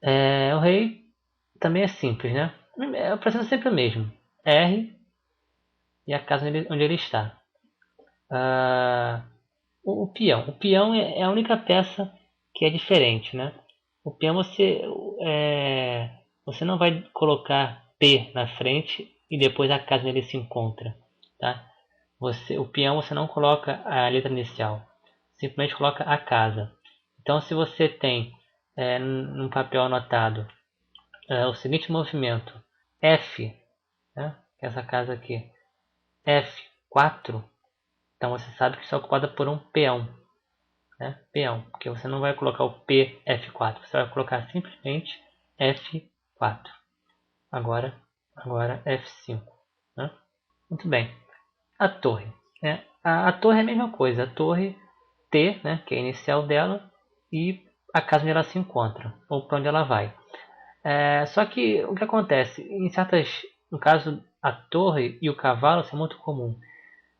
O rei também é simples, né? O processo é sempre o mesmo. R e a casa onde ele está. Ah, o peão. O peão é a única peça que é diferente, né? O peão você não vai colocar P na frente e depois a casa onde ele se encontra, tá? O peão você não coloca a letra inicial, simplesmente coloca a casa. Então, se você tem num papel anotado o seguinte movimento, F, né, que é essa casa aqui, F4, então você sabe que está ocupada por um peão, né, peão, porque você não vai colocar o P F4, você vai colocar simplesmente F4. Agora F5. Né? Muito bem. A torre. Né? A torre é a mesma coisa. A torre T, né, que é a inicial dela, e a casa onde ela se encontra, ou para onde ela vai. Só que o que acontece? No caso, a torre e o cavalo, isso é muito comum.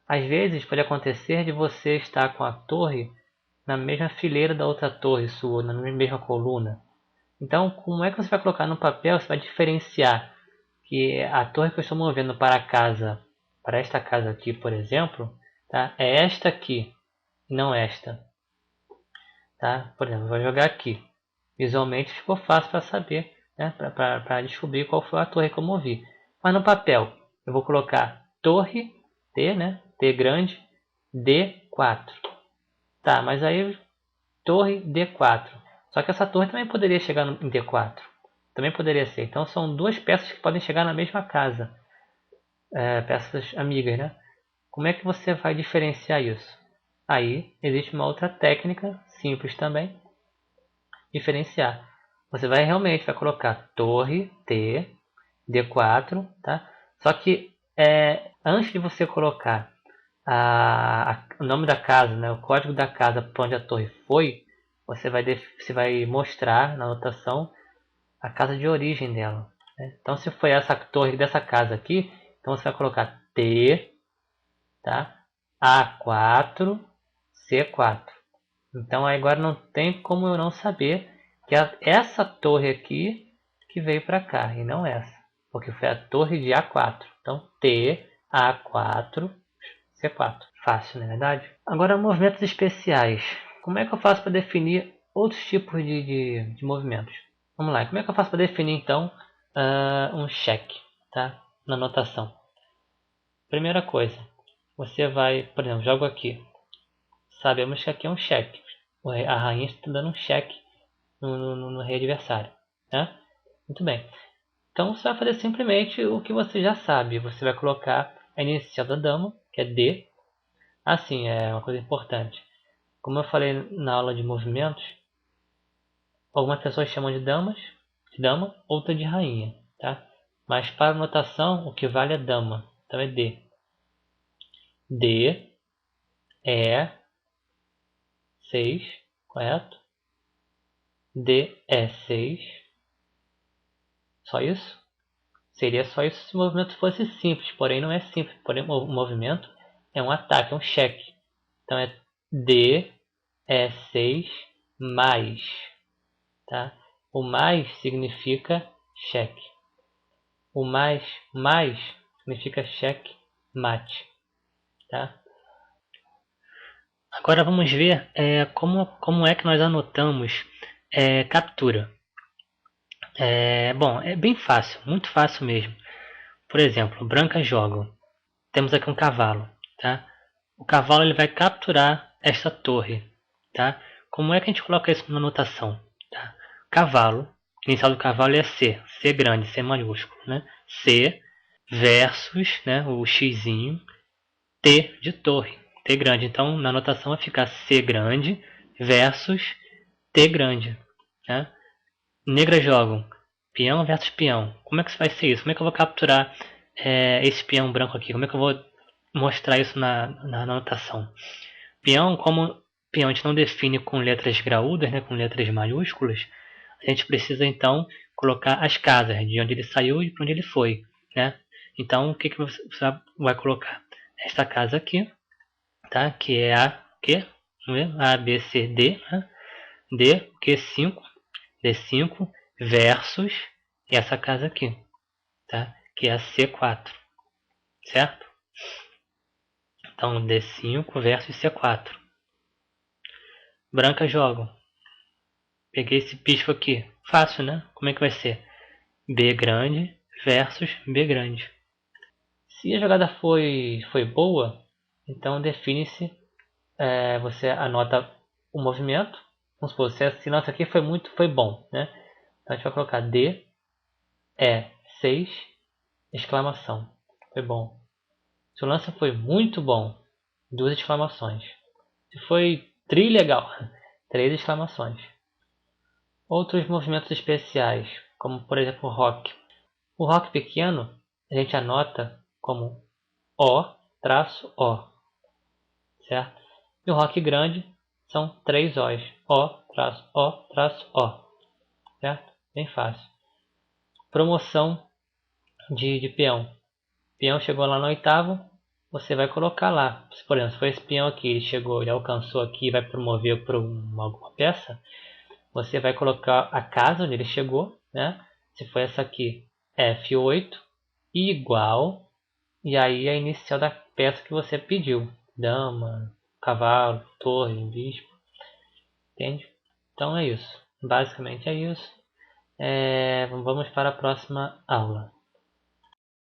Às vezes pode acontecer de você estar com a torre na mesma fileira da outra torre sua, na mesma coluna. Então, como é que você vai colocar no papel? Você vai diferenciar que a torre que eu estou movendo para a casa, para esta casa aqui, por exemplo, tá? É esta aqui, e não esta. Tá? Por exemplo, eu vou jogar aqui. Visualmente ficou fácil para saber, né? Para descobrir qual foi a torre que eu movi. Mas no papel, eu vou colocar torre, T, né? T grande, D4. Tá, mas aí torre D4. Só que essa torre também poderia chegar em D4. Também poderia ser. Então são duas peças que podem chegar na mesma casa. Peças amigas, né? Como é que você vai diferenciar isso? Aí existe uma outra técnica, simples também, diferenciar. Você vai colocar torre T, D4, tá? Só que antes de você colocar o nome da casa, né, o código da casa para onde a torre foi, você vai mostrar na anotação a casa de origem dela. Né? Então, se foi essa torre dessa casa aqui, então você vai colocar T, tá? A4, C4. Então agora não tem como eu não saber que é essa torre aqui que veio para cá e não essa, porque foi a torre de A4. Então T, A4, C4. Fácil, não é verdade? Agora movimentos especiais. Como é que eu faço para definir outros tipos de movimentos? Vamos lá, como é que eu faço para definir então um cheque, tá? Na notação. Primeira coisa, você vai, por exemplo, jogo aqui. Sabemos que aqui é um cheque. A rainha está dando um cheque no rei adversário. Né? Muito bem. Então você vai fazer simplesmente o que você já sabe. Você vai colocar a inicial da dama, que é D. Assim, é uma coisa importante. Como eu falei na aula de movimentos, algumas pessoas chamam de dama, outra de rainha. Tá? Mas para notação, o que vale é dama. Então é D. D, E, 6, correto? D, E, 6. Só isso? Seria só isso se o movimento fosse simples, porém não é simples. Porém, o movimento é um ataque, é um cheque. Então é D, E6 mais. Tá? O mais significa cheque. O mais significa cheque mate. Tá? Agora vamos ver como é que nós anotamos captura. Bom, é bem fácil, muito fácil mesmo. Por exemplo, brancas jogam. Temos aqui um cavalo, tá? O cavalo ele vai capturar esta torre, tá? Como é que a gente coloca isso na anotação? Tá? Cavalo, inicial do cavalo é C, C grande, C maiúsculo, né? C versus, né, o xzinho, T de torre, T grande. Então na anotação vai ficar C grande versus T grande, né? Negras jogam peão versus peão. Como é que vai ser isso? Como é que eu vou capturar esse peão branco aqui? Como é que eu vou mostrar isso na anotação? Peão, como peão a gente não define com letras graúdas, né, com letras maiúsculas, a gente precisa então colocar as casas, de onde ele saiu e para onde ele foi. Né? Então, o que, que você vai colocar? Esta casa aqui, tá? Que é A, B, C, D. Né? D, Q5, D5 versus essa casa aqui, tá? Que é a C4, certo? Então D5 versus C4. Brancas jogam. Peguei esse bispo aqui. Fácil, né? Como é que vai ser? B grande versus B grande. Se a jogada foi boa, então define-se, você anota o movimento. Vamos supor, se esse lance aqui foi bom, né? Então a gente vai colocar D, E6, exclamação. Foi bom. Se o lance foi muito bom, 2 exclamações. Se foi trilegal, 3 exclamações. Outros movimentos especiais, como por exemplo o rock. O rock pequeno a gente anota como O-O, certo? E o rock grande são 3 Os. O-O-O, certo? Bem fácil. Promoção de peão. Peão chegou lá no oitavo, você vai colocar lá. Por exemplo, se foi esse peão aqui, ele chegou, ele alcançou aqui e vai promover para alguma peça, você vai colocar a casa onde ele chegou, né? Se foi essa aqui, F8, igual, e aí a inicial da peça que você pediu. Dama, cavalo, torre, bispo, entende? Então é isso. Basicamente é isso. Vamos para a próxima aula.